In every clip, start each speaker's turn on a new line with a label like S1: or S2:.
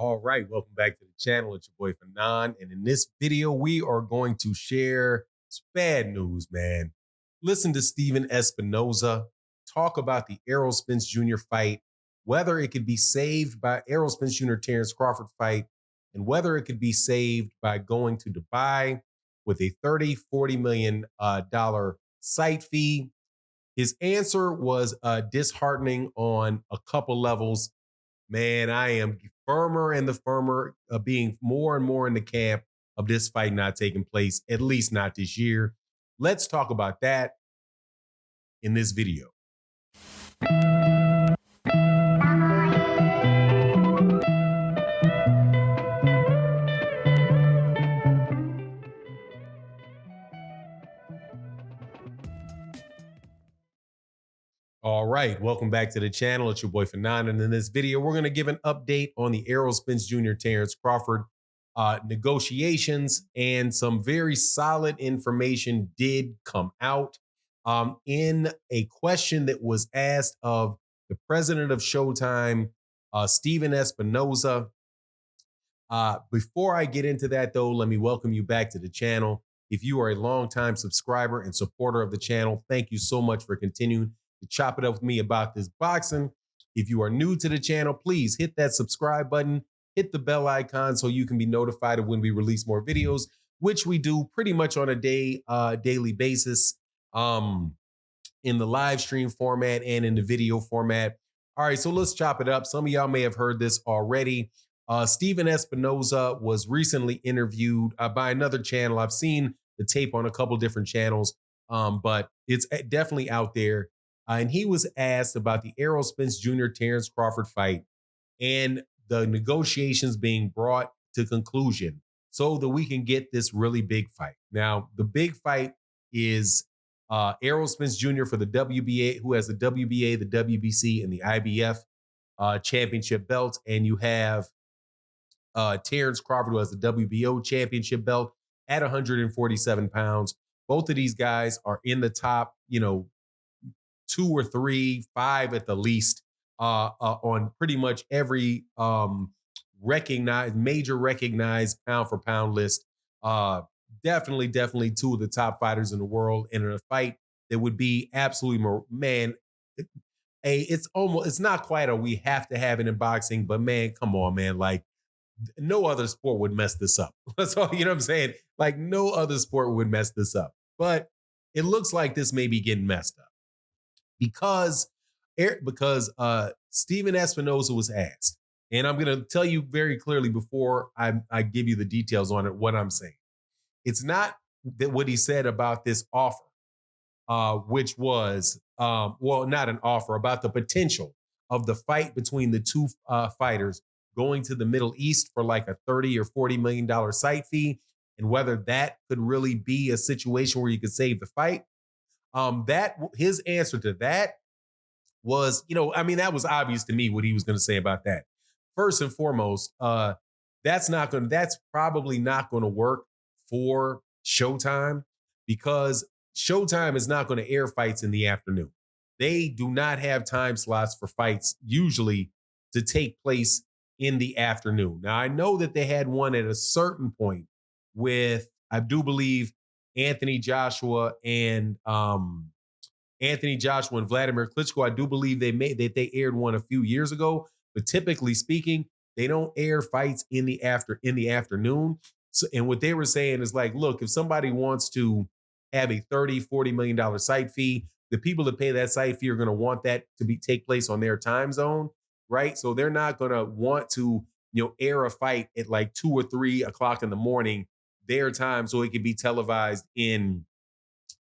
S1: All right, welcome back to the channel. It's your boy Fanon. And in this video, we are going to share some bad news, man. Listen to Steven Espinoza talk about the Errol Spence Jr. fight, whether it could be saved by Errol Spence Jr. Terence Crawford fight, and whether it could be saved by going to Dubai with a $30-40 million dollar site fee. His answer was disheartening on a couple levels. Man, I am firmer and the firmer being more and more in the camp of this fight not taking place, at least not this year. Let's talk about that in this video. All right, welcome back to the channel. It's your boy Fanon, and in this video, we're going to give an update on the Errol Spence Jr. Terence Crawford negotiations, and some very solid information did come out in a question that was asked of the president of Showtime, Steven Espinoza. Before I get into that, though, let me welcome you back to the channel. If you are a longtime subscriber and supporter of the channel, thank you so much for continuing to chop it up with me about this boxing. If you are new to the channel, please hit that subscribe button, hit the bell icon so you can be notified of when we release more videos, which we do pretty much on a daily basis in the live stream format and in the video format. All right, so let's chop it up. Some of y'all may have heard this already. Steven Espinoza was recently interviewed by another channel. I've seen the tape on a couple different channels, but it's definitely out there. And he was asked about the Errol Spence Jr. Terence Crawford fight and the negotiations being brought to conclusion so that we can get this really big fight. Now, the big fight is Errol Spence Jr. for the WBA, who has the WBA, the WBC, and the IBF championship belts. And you have Terence Crawford, who has the WBO championship belt at 147 pounds. Both of these guys are in the top, 2 or 3, 5 at the least on pretty much every major recognized pound for pound list. Definitely 2 of the top fighters in the world, and in a fight that would be absolutely, man, it's not quite a we have to have it in boxing, but man, come on, man, like no other sport would mess this up. So, you know what I'm saying? Like no other sport would mess this up, but it looks like this may be getting messed up because Steven Espinoza was asked, and I'm going to tell you very clearly before I give you the details on it, what I'm saying. It's not that what he said about this offer, which was, not an offer, about the potential of the fight between the two fighters going to the Middle East for like a $30 or $40 million site fee, and whether that could really be a situation where you could save the fight. That his answer to that was, that was obvious to me what he was going to say about that. First and foremost, that's probably not going to work for Showtime, because Showtime is not going to air fights in the afternoon. They do not have time slots for fights usually to take place in the afternoon. Now, I know that they had one at a certain point with, I do believe, Anthony Joshua and Vladimir Klitschko. I do believe they aired one a few years ago, but typically speaking, they don't air fights in the afternoon. So, and what they were saying is like, look, if somebody wants to have a $30-40 million site fee, the people that pay that site fee are going to want that to take place on their time zone, right? So they're not going to want to, air a fight at like 2 or 3 o'clock in the morning their time, so it can be televised in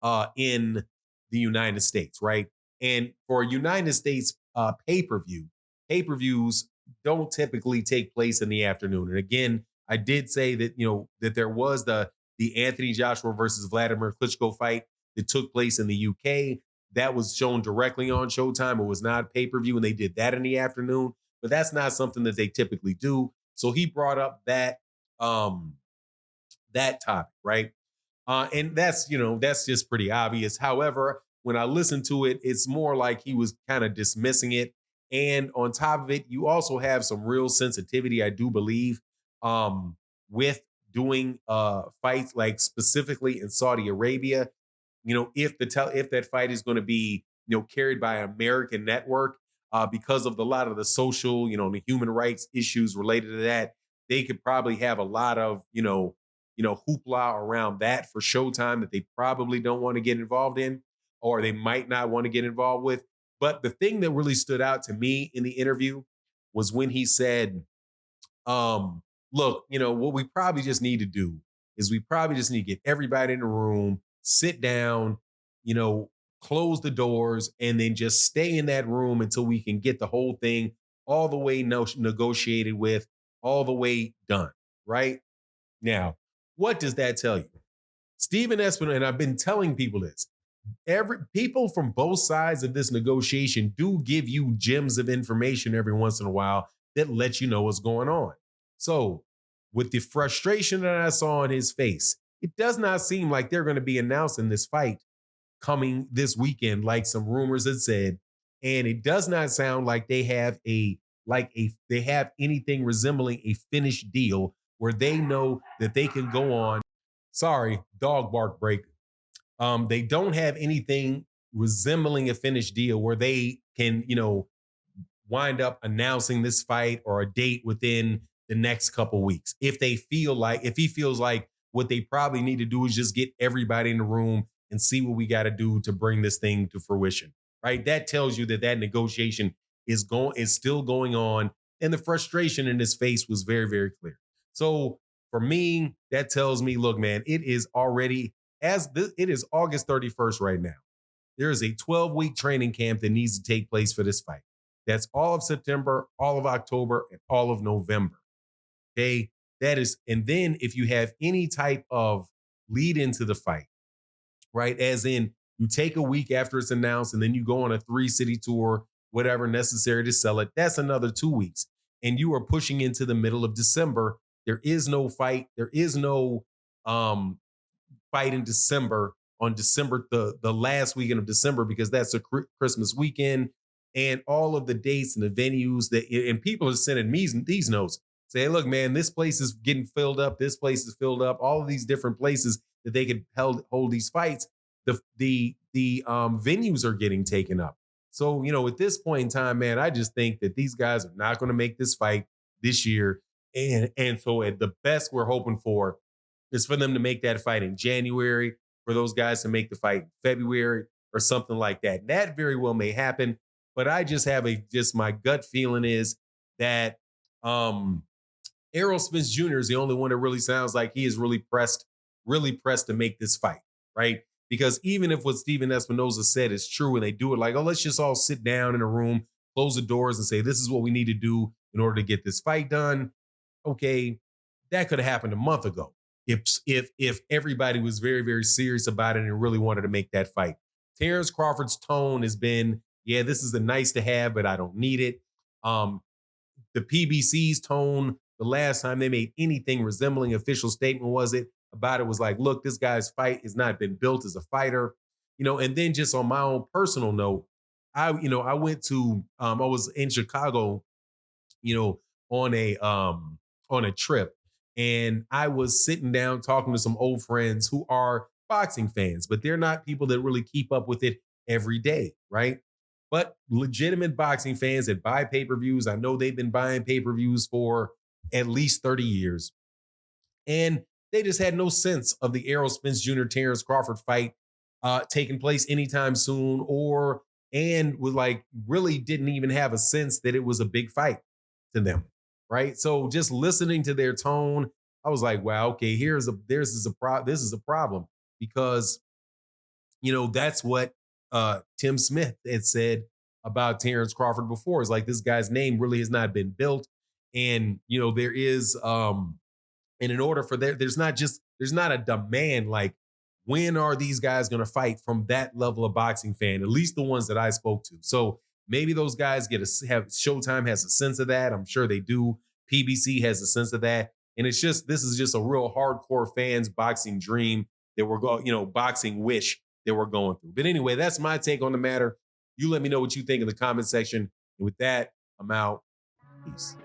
S1: the United States, right? And for United States pay-per-views don't typically take place in the afternoon. And again, I did say that, that there was the Anthony Joshua versus Vladimir Klitschko fight that took place in the UK. That was shown directly on Showtime. It was not pay-per-view, and they did that in the afternoon. But that's not something that they typically do. So he brought up that topic, right? And that's just pretty obvious. However, when I listen to it, it's more like he was kind of dismissing it. And on top of it, you also have some real sensitivity, I do believe, with doing fights like specifically in Saudi Arabia. If that fight is going to be carried by an American network, because of a lot of the social, the human rights issues related to that, they could probably have a lot of hoopla around that for Showtime that they probably don't want to get involved in, or they might not want to get involved with. But the thing that really stood out to me in the interview was when he said, look, what we probably just need to do is we probably just need to get everybody in the room, sit down, you know, close the doors, and then just stay in that room until we can get the whole thing all the way negotiated with, all the way done. Right now, what does that tell you? Stephen Espinosa, and I've been telling people this, every people from both sides of this negotiation do give you gems of information every once in a while that let you know what's going on. So, with the frustration that I saw on his face, it does not seem like they're going to be announcing this fight coming this weekend, like some rumors had said. And it does not sound like they have they have anything resembling a finished deal where they know that they can go on. Sorry, dog bark break. They don't have anything resembling a finished deal where they can, wind up announcing this fight or a date within the next couple weeks. If he feels like what they probably need to do is just get everybody in the room and see what we got to do to bring this thing to fruition, right? That tells you that negotiation is still going on, and the frustration in his face was very, very clear. So for me, that tells me, look, man, it is already it is August 31st right now. There is a 12-week training camp that needs to take place for this fight. That's all of September, all of October, and all of November. Okay. And then if you have any type of lead into the fight, right? As in you take a week after it's announced and then you go on a 3-city tour, whatever necessary to sell it, that's another 2 weeks. And you are pushing into the middle of December. There is no fight. There is no um, fight in December on December the last weekend of December because that's a Christmas weekend, and all of the dates and the venues that and people are sending me these notes say, hey, look, man, this place is getting filled up. This place is filled up. All of these different places that they could hold these fights. The venues are getting taken up. So at this point in time, man, I just think that these guys are not going to make this fight this year, and so at the best we're hoping for is for them to make that fight in January, for those guys to make the fight in February or something like that. That very well may happen, but I just have my gut feeling is that Errol Spence Jr. is the only one that really sounds like he is really pressed to make this fight, right? Because even if what Steven Espinoza said is true and they do it like, oh, let's just all sit down in a room, close the doors and say, this is what we need to do in order to get this fight done. Okay, that could have happened a month ago if everybody was very, very serious about it and really wanted to make that fight. Terence Crawford's tone has been, yeah, this is a nice to have, but I don't need it. The PBC's tone, the last time they made anything resembling official statement was like, look, this guy's fight has not been built as a fighter, and then just on my own personal note, I was in Chicago, you know, on a trip. And I was sitting down talking to some old friends who are boxing fans, but they're not people that really keep up with it every day, right? But legitimate boxing fans that buy pay-per-views. I know they've been buying pay-per-views for at least 30 years. And they just had no sense of the Errol Spence Jr. Terence Crawford fight taking place anytime soon, and was like really didn't even have a sense that it was a big fight to them, right? So just listening to their tone, I was like, wow, okay, this is a problem because that's what Tim Smith had said about Terence Crawford before. It's like this guy's name really has not been built, and there is and in order for there's not a demand like when are these guys going to fight from that level of boxing fan, at least the ones that I spoke to. So maybe those guys have Showtime has a sense of that. I'm sure they do. PBC has a sense of that. And this is just a real hardcore fans boxing dream that we're going, boxing wish that we're going through. But anyway, that's my take on the matter. You let me know what you think in the comment section. And with that, I'm out. Peace.